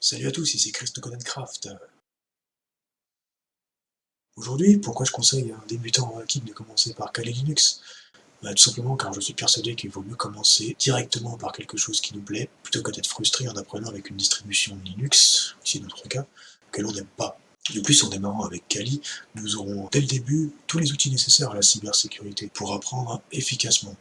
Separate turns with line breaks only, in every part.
Salut à tous, ici Christocodencraft. Aujourd'hui, pourquoi je conseille à un débutant en hacking de commencer par Kali Linux? Tout simplement car je suis persuadé qu'il vaut mieux commencer directement par quelque chose qui nous plaît, plutôt que d'être frustré en apprenant avec une distribution Linux, si c'est notre cas, que l'on n'aime pas. De plus, en démarrant avec Kali, nous aurons dès le début tous les outils nécessaires à la cybersécurité pour apprendre efficacement.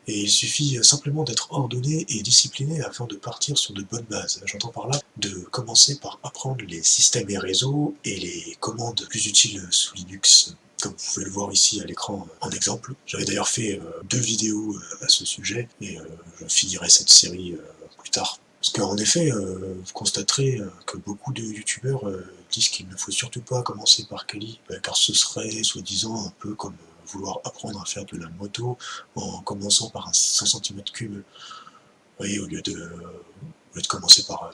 Et il suffit simplement d'être ordonné et discipliné afin de partir sur de bonnes bases. J'entends par là de commencer par apprendre les systèmes et réseaux et les commandes plus utiles sous Linux, comme vous pouvez le voir ici à l'écran en exemple. J'avais d'ailleurs fait 2 vidéos à ce sujet et je finirai cette série plus tard. Parce qu'en effet, vous constaterez que beaucoup de youtubeurs disent qu'il ne faut surtout pas commencer par Kali, car ce serait soi-disant un peu comme vouloir apprendre à faire de la moto en commençant par un 100 cm3. Vous voyez, au lieu de commencer par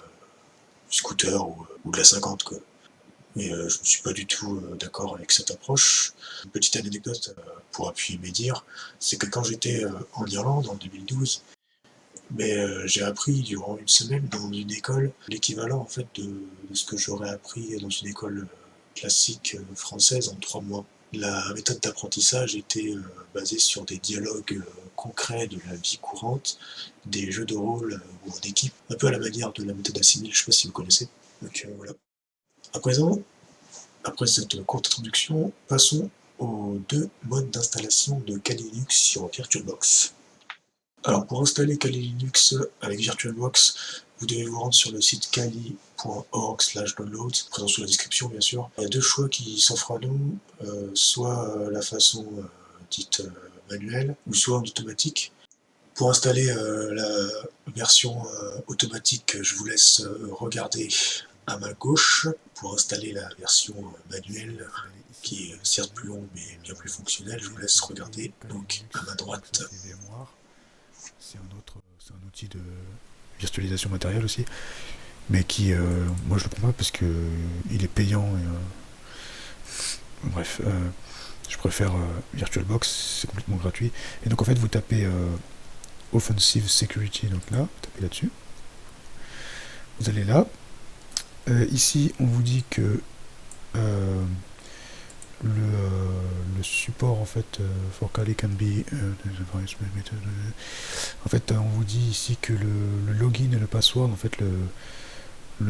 du scooter ou de la 50, quoi. Mais je ne suis pas du tout d'accord avec cette approche. Une petite anecdote pour appuyer mes dires, c'est que quand j'étais en Irlande en 2012, j'ai appris durant une semaine dans une école l'équivalent en fait de ce que j'aurais appris dans une école classique française en 3 mois. La méthode d'apprentissage était basée sur des dialogues concrets de la vie courante, des jeux de rôle ou en équipe, un peu à la manière de la méthode Assimil, je ne sais pas si vous connaissez. Donc voilà. À présent, après cette courte introduction, passons aux 2 modes d'installation de Kali Linux sur VirtualBox. Alors pour installer Kali Linux avec VirtualBox, vous devez vous rendre sur le site kali.org/download, présent sous la description bien sûr. Il y a 2 choix qui s'offrent à nous, soit la façon dite manuelle, ou soit en automatique. Pour installer la version automatique, je vous laisse regarder à ma gauche. Pour installer la version manuelle, qui est certes plus longue mais bien plus fonctionnelle, je vous laisse regarder donc à ma droite.
C'est un outil de virtualisation matérielle aussi, mais qui, moi je le prends pas parce que il est payant. Bref, je préfère VirtualBox, c'est complètement gratuit. Et donc en fait, vous tapez Offensive Security, donc là, vous tapez là-dessus. Vous allez là. Ici, on vous dit que le support en fait for Kali can be en fait on vous dit ici que le login et le password en fait le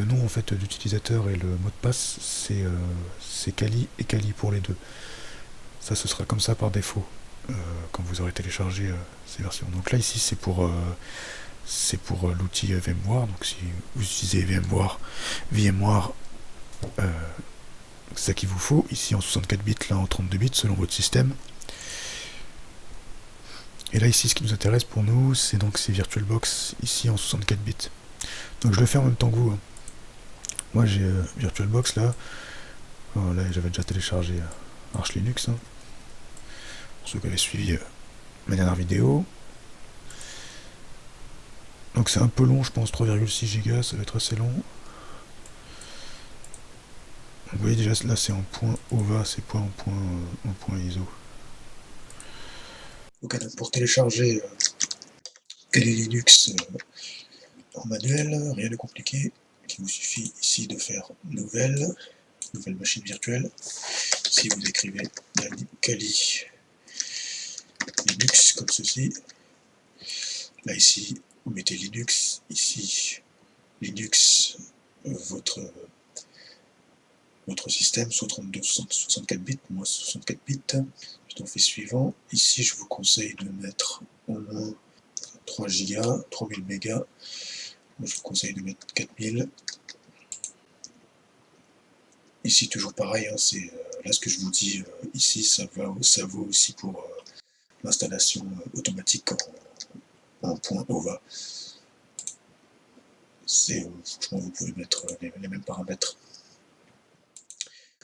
nom en fait d'utilisateur et le mot de passe c'est Kali et Kali pour les deux. Ça ce sera comme ça par défaut quand vous aurez téléchargé ces versions. Donc là ici c'est pour l'outil VMware. Donc si vous utilisez VMware c'est ça qu'il vous faut, ici en 64 bits, là en 32 bits selon votre système. Et là ici ce qui nous intéresse pour nous, c'est donc ces VirtualBox ici en 64 bits. Donc je le fais en même temps que vous. Hein. Moi j'ai VirtualBox là. Oh, là j'avais déjà téléchargé Arch Linux. Hein. Pour ceux qui avaient suivi ma dernière vidéo. Donc c'est un peu long, je pense 3,6 Go, ça va être assez long. Vous voyez déjà là c'est en point OVA, c'est pas en point ISO.
Donc pour télécharger Kali Linux en manuel, rien de compliqué. Il vous suffit ici de faire nouvelle machine virtuelle. Si vous écrivez Kali Linux comme ceci, là ici vous mettez Linux, ici Linux, votre système, soit 32, 64 bits, moi 64 bits. Ensuite on fait suivant. Ici je vous conseille de mettre au moins 3 Go, 3000 mégas. Moi je vous conseille de mettre 4000. Ici toujours pareil, hein, c'est là ce que je vous dis ici, ça vaut aussi pour l'installation automatique en point OVA. Franchement vous pouvez mettre les mêmes paramètres.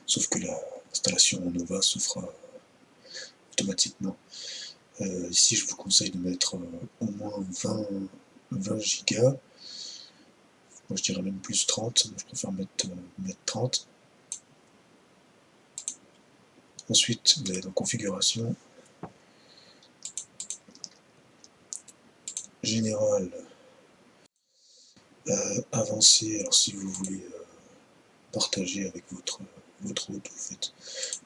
Sauf que l'installation en OVA se fera automatiquement. Ici je vous conseille de mettre au moins 20 gigas. Moi je dirais même plus 30, moi je préfère mettre 30. Ensuite vous allez dans configuration, générale, avancer, alors si vous voulez partager avec votre hôte, vous faites,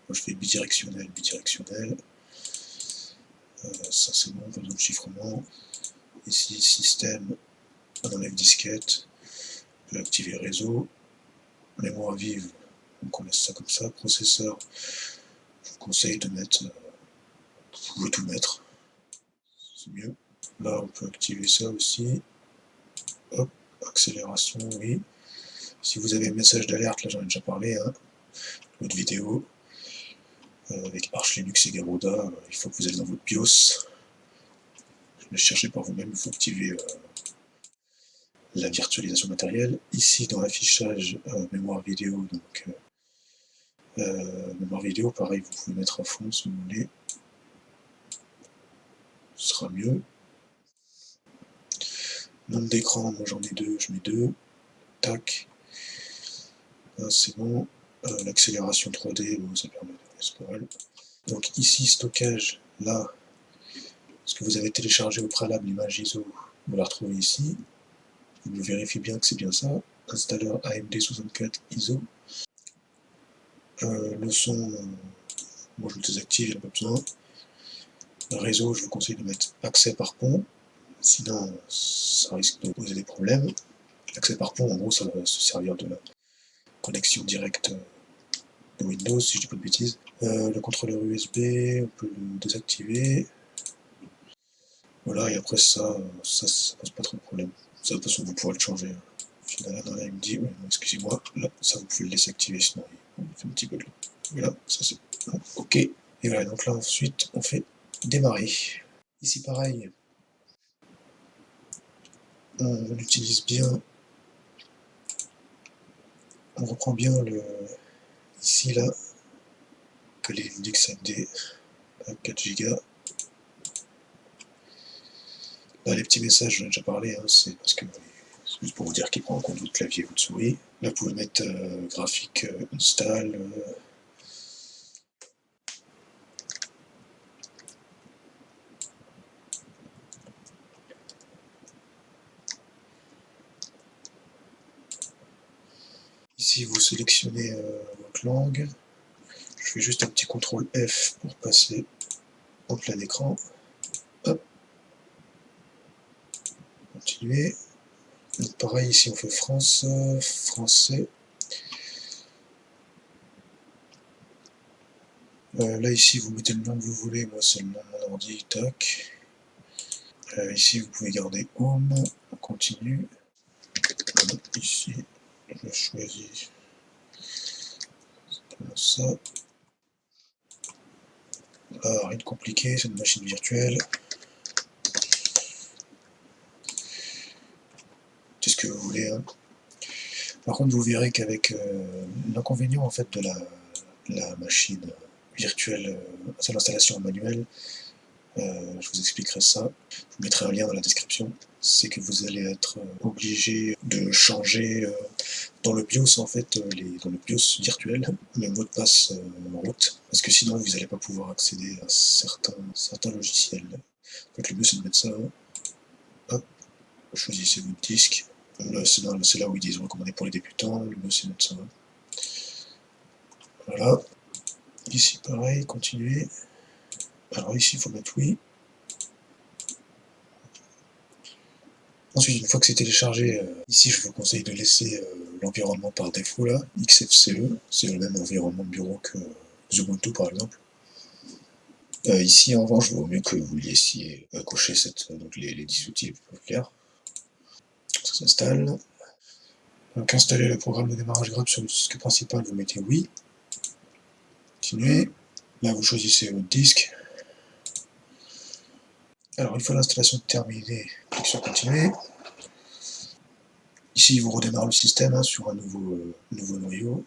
moi je fais bidirectionnel, ça c'est bon, pas besoin de chiffrement. Ici système, on enlève disquette, on peut activer réseau, mémoire vive, donc on laisse ça comme ça, processeur, je vous conseille de mettre, vous pouvez tout mettre, c'est mieux. Là on peut activer ça aussi, hop, accélération, oui. Si vous avez un message d'alerte, là j'en ai déjà parlé, hein, votre vidéo, avec Arch Linux et Garuda, il faut que vous allez dans votre BIOS, le cherchez par vous-même, il faut activer la virtualisation matérielle. Ici dans l'affichage mémoire vidéo, donc mémoire vidéo, pareil, vous pouvez mettre à fond si vous voulez, ce sera mieux. Nombre d'écran, moi j'en ai deux, je mets deux, tac, c'est bon. L'accélération 3D, bon, ça permet de explorer. Donc ici stockage, là, ce que vous avez téléchargé au préalable, l'image ISO, vous la retrouvez ici. Vous vérifiez bien que c'est bien ça. Installeur AMD 64 ISO. Le son, moi je le désactive, il n'y a pas besoin. Le réseau, je vous conseille de mettre accès par pont, sinon ça risque de poser des problèmes. L'accès par pont, en gros, ça va se servir de la connexion directe de Windows, si je dis pas de bêtises. Le contrôleur USB, on peut le désactiver. Voilà, et après ça pose pas trop de problème. Ça, de toute façon, vous pourrez le changer. Finalement, là, il me dit, oui, excusez-moi, là, ça vous pouvez le désactiver, sinon il fait un petit peu de l'eau. Voilà, ça c'est bon, ok. Et voilà, donc là ensuite, on fait démarrer. Ici pareil, on utilise bien, on reprend bien le, ici là, que les Linux AMD à 4 Go. Là, les petits messages, j'en ai déjà parlé, hein, c'est parce que c'est juste pour vous dire qu'il prend en compte votre clavier et votre souris. Là, vous pouvez mettre graphique install. Ici, vous sélectionnez votre langue. Je fais juste un petit CTRL F pour passer en plein écran. Hop. Continuer. Donc pareil, ici on fait France, français. Là ici vous mettez le nom que vous voulez, moi c'est le nom de mon ordi, tac. Ici vous pouvez garder Home, on continue. Ici je choisis ça. Là rien de compliqué, c'est une machine virtuelle. C'est ce que vous voulez. Hein. Par contre vous verrez qu'avec l'inconvénient en fait de la machine virtuelle, c'est l'installation manuelle. Je vous expliquerai ça, je vous mettrai un lien dans la description, c'est que vous allez être obligé de changer dans le BIOS en fait, dans le BIOS virtuel, le mot de passe route, parce que sinon vous n'allez pas pouvoir accéder à certains logiciels. En fait, le mieux c'est de mettre ça, hop, choisissez votre disque, c'est là où ils disent recommandé pour les débutants, le mieux c'est de mettre ça, voilà, ici pareil, continuez. Alors ici, il faut mettre oui. Ensuite, une fois que c'est téléchargé, ici, je vous conseille de laisser l'environnement par défaut, là, XFCE. C'est le même environnement de bureau que Ubuntu, par exemple. Ici, en revanche, il vaut mieux que vous laissiez cocher donc les 10 outils les plus clairs. Ça s'installe. Donc, installer le programme de démarrage grep sur le disque principal, vous mettez oui. Continuez. Là, vous choisissez votre disque. Alors, une fois l'installation terminée, cliquez sur continuer. Ici, il vous redémarre le système hein, sur un nouveau noyau.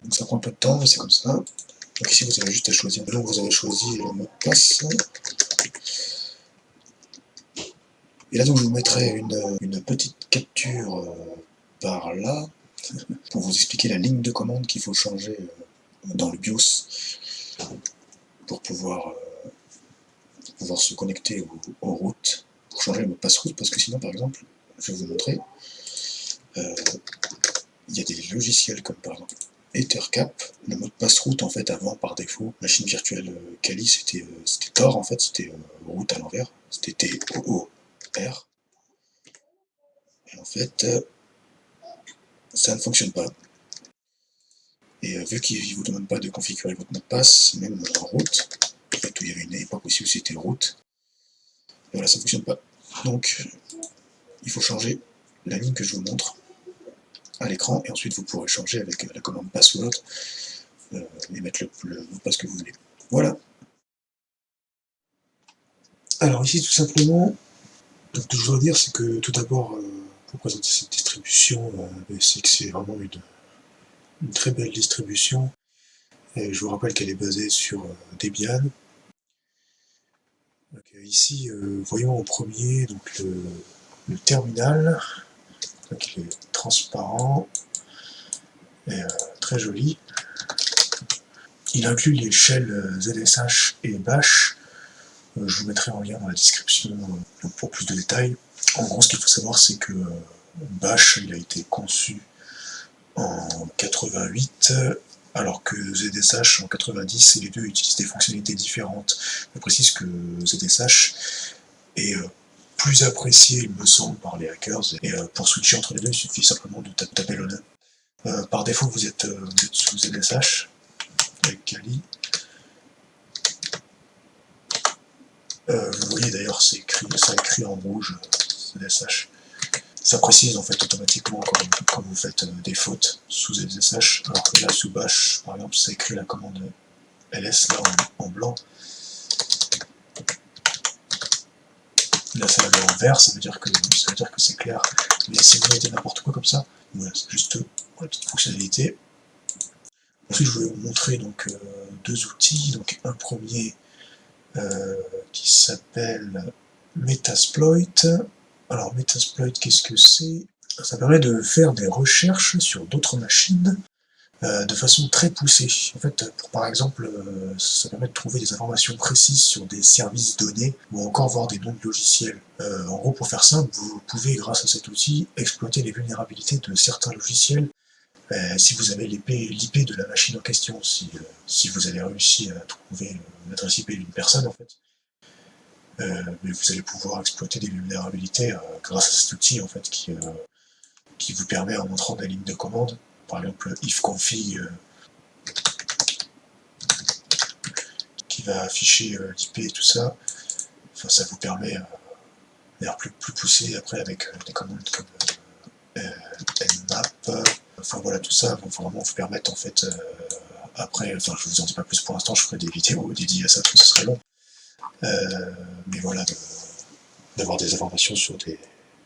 Donc ça prend un peu de temps, mais c'est comme ça. Donc ici, vous avez juste à choisir le nom que vous avez choisi et le mot de passe. Et là, donc, je vous mettrai une petite capture par là pour vous expliquer la ligne de commande qu'il faut changer dans le BIOS pour pouvoir se connecter aux routes, pour changer le mot de passe route, parce que sinon, par exemple, je vais vous montrer, il y a des logiciels comme par exemple Ethercap, le mot de passe route en fait avant par défaut, machine virtuelle Kali c'était Tor en fait, c'était route à l'envers, c'était T-O-O-R, et en fait ça ne fonctionne pas. Et vu qu'il ne vous demande pas de configurer votre mot de passe, même en route, en fait où il y avait une époque aussi où c'était route, et voilà, ça ne fonctionne pas. Donc il faut changer la ligne que je vous montre à l'écran, et ensuite vous pourrez changer avec la commande password et mettre le mot de passe que vous voulez. Voilà. Alors ici tout simplement, donc, ce que je voudrais dire c'est que tout d'abord, pour présenter cette distribution, c'est que c'est vraiment une très belle distribution. Et je vous rappelle qu'elle est basée sur Debian. Donc, ici, voyons en premier donc, le terminal. Donc, il est transparent et très joli. Il inclut les shells ZSH et Bash. Je vous mettrai en lien dans la description pour plus de détails. En gros, ce qu'il faut savoir, c'est que Bash il a été conçu en 88, alors que ZSH en 90, et les deux utilisent des fonctionnalités différentes. Je précise que ZSH est plus apprécié, il me semble, par les hackers, et pour switcher entre les deux, il suffit simplement de taper le nom. Par défaut, vous êtes sous ZSH, avec Kali. Vous voyez d'ailleurs, c'est écrit en rouge, ZSH. Ça précise en fait automatiquement quand vous faites des fautes sous ZSH, alors que là sous Bash, par exemple, c'est écrit la commande ls là en blanc. Là ça va en vert, ça veut dire que c'est clair. Mais si vous mettez n'importe quoi comme ça, voilà, c'est juste pour la petite fonctionnalité. Ensuite je vais vous montrer donc deux outils, donc un premier qui s'appelle Metasploit. Alors Metasploit, qu'est-ce que c'est? Ça permet de faire des recherches sur d'autres machines de façon très poussée. En fait, par exemple, ça permet de trouver des informations précises sur des services donnés ou encore voir des noms de logiciels. En gros, pour faire simple, vous pouvez, grâce à cet outil, exploiter les vulnérabilités de certains logiciels si vous avez l'IP de la machine en question, si vous avez réussi à trouver l'adresse IP d'une personne, en fait. Mais vous allez pouvoir exploiter des vulnérabilités grâce à cet outil en fait qui vous permet en montrant des lignes de commande, par exemple ifconfig qui va afficher l'IP et tout ça. Enfin, ça vous permet d'ailleurs plus poussé après avec des commandes comme nmap. Enfin voilà, tout ça va vraiment vous permettre en fait après, enfin je vous en dis pas plus pour l'instant, je ferai des vidéos dédiées à ça parce que ce serait long. Mais voilà, d'avoir des informations sur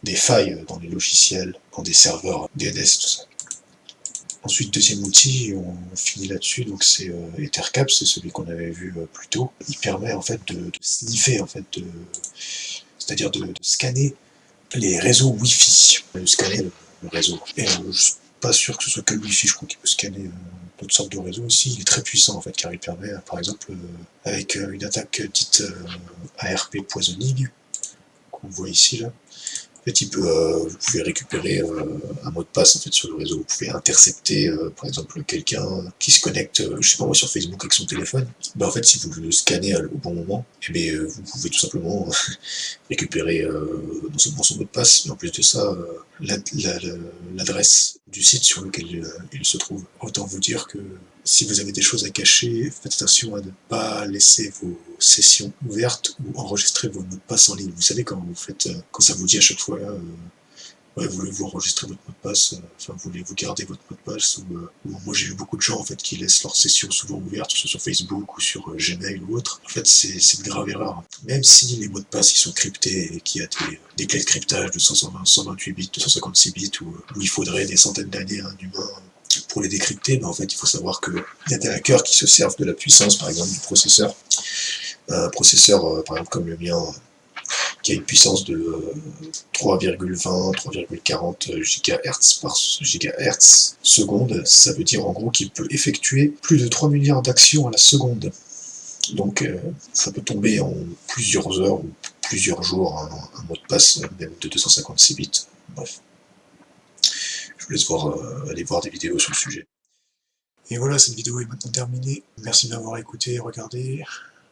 des failles dans les logiciels, dans des serveurs DNS, tout ça. Ensuite, deuxième outil, on finit là-dessus, donc c'est Ethercap, c'est celui qu'on avait vu plus tôt. Il permet en fait de sniffer, en fait, c'est-à-dire de scanner les réseaux Wi-Fi, de scanner le réseau. Et je suis pas sûr que ce soit que le Wi-Fi, je crois qu'il peut scanner d'autres sortes de réseaux aussi. Il est très puissant en fait, car il permet, par exemple, avec une attaque dite ARP poisoning, qu'on voit ici là. En fait, vous pouvez récupérer un mot de passe en fait sur le réseau. Vous pouvez intercepter, par exemple, quelqu'un qui se connecte, je sais pas moi, sur Facebook avec son téléphone. Ben, en fait, si vous le scannez au bon moment, eh bien, vous pouvez tout simplement récupérer non seulement son mot de passe, mais en plus de ça, l'adresse du site sur lequel il se trouve. Autant vous dire que si vous avez des choses à cacher, faites attention à ne pas laisser vos sessions ouvertes ou enregistrer vos mots de passe en ligne. Vous savez, quand vous faites, quand ça vous dit à chaque fois, ouais, voulez-vous enregistrer votre mot de passe, enfin voulez-vous garder votre mot de passe, ou moi j'ai vu beaucoup de gens en fait qui laissent leurs sessions souvent ouvertes, soit sur Facebook ou sur Gmail ou autre. En fait, c'est une grave erreur. Même si les mots de passe ils sont cryptés et qu'il y a des clés de cryptage de 128 bits, 256 bits, où il faudrait des centaines d'années à un humain pour les décrypter, mais en fait il faut savoir qu'il y a des hackers qui se servent de la puissance par exemple du processeur. Un processeur par exemple comme le mien qui a une puissance de 3,20, 3,40 GHz par gigahertz seconde, ça veut dire en gros qu'il peut effectuer plus de 3 milliards d'actions à la seconde. Donc ça peut tomber en plusieurs heures ou plusieurs jours, un mot de passe, même de 256 bits. Bref. Je vous laisse aller voir des vidéos sur le sujet. Et voilà, cette vidéo est maintenant terminée. Merci de m'avoir écouté et regardé.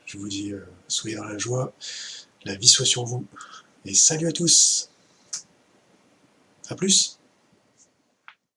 Je vous dis, soyez dans la joie, la vie soit sur vous. Et salut à tous. À plus.